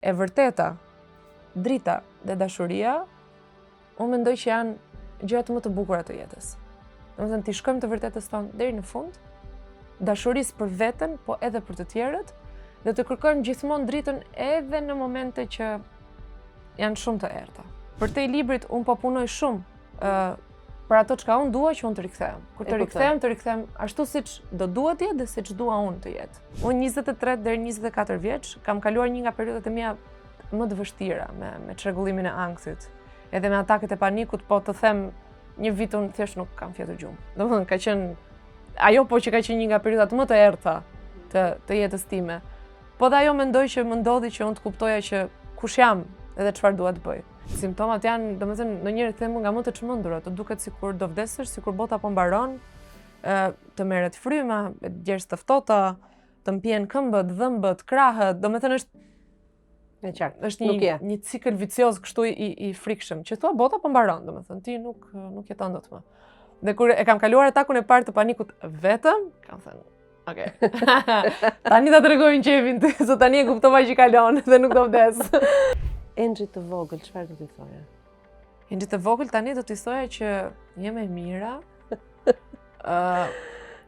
e vërteta, drita dhe dashuria, unë mendoj që janë gjërat më të bukura të jetës. Domethënë ti shkojmë të vërtetës tonë deri në fund, dashurisë për veten, po edhe për të tjerët, dhe të kërkojmë gjithmonë dritën edhe në momente që janë shumë të errta. Për te librit unë po punoj shumë për ato çka unë dua që unë të rikthehem. Kur të rikthehem ashtu siç do duhet të jetë dhe siç dua unë të jetë. Unë 23 deri 24 vjeç kam kaluar një nga periodat e mia më të vështira me çrregullimin e ankthit, edhe me ataket e panikut, po të them një vit unë thjesht nuk kam fjetur gjumë. Domethënë ka qenë ajo po që ka qenë një nga periodat më të errta të jetës time. Po dhe ajo mendoj që më ndodhi që unë të kuptoja që kush jam edhe çfarë dua të bëj. Simptomat janë, domethënë, ndonjëherë themu nga më të çmendura, të duket sikur do vdesësh, sikur bota po mbaron, të merret fryma, djerës të ftohta, të mpien këmbët, dhëmbët, krahët, domethënë është një cikël vicioz kështu i frikshëm, që thua bota po mbaron, domethënë ti nuk jeton dot më. Dhe kur e kam kaluar atakun e parë të panikut vetëm, kam thënë, okay. Tani ta tregojnë qefin, se tani e kuptova që kalon dhe nuk do vdes. Engji të vogël, çfarë do t'i thoja? Engji të vogël tani do t'i thoja që jem e mira,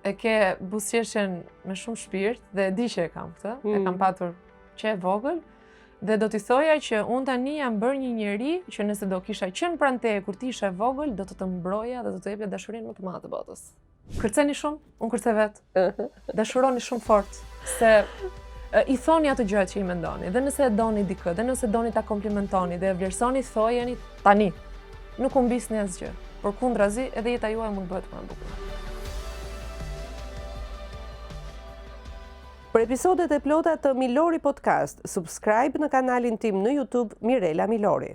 e ke buzëqeshjen me shumë shpirt dhe e di që e kam këtë, e kam patur që e vogël, dhe do t'i thoja që unë tani jam bërë një njeri që nëse do kisha qenë pranë teje kur ti ishe e vogël, do të mbroja dhe do të jepja dashurinë më të madhe të botës. Kërceni shumë, unë kërcej vetë. Dashuroni shumë fort, se i thoni ato gjërat që i mendoni, dhe nëse e doni dikë, dhe nëse doni ta komplimentoni dhe e vlerësoni, thojeni tani. Nuk u mbisni asgjë, por kundrazi edhe jeta juaj mund bëhet më e bukur. Për episodet e plota të Milori Podcast, subscribe në kanalin tim në YouTube Mirela Milori.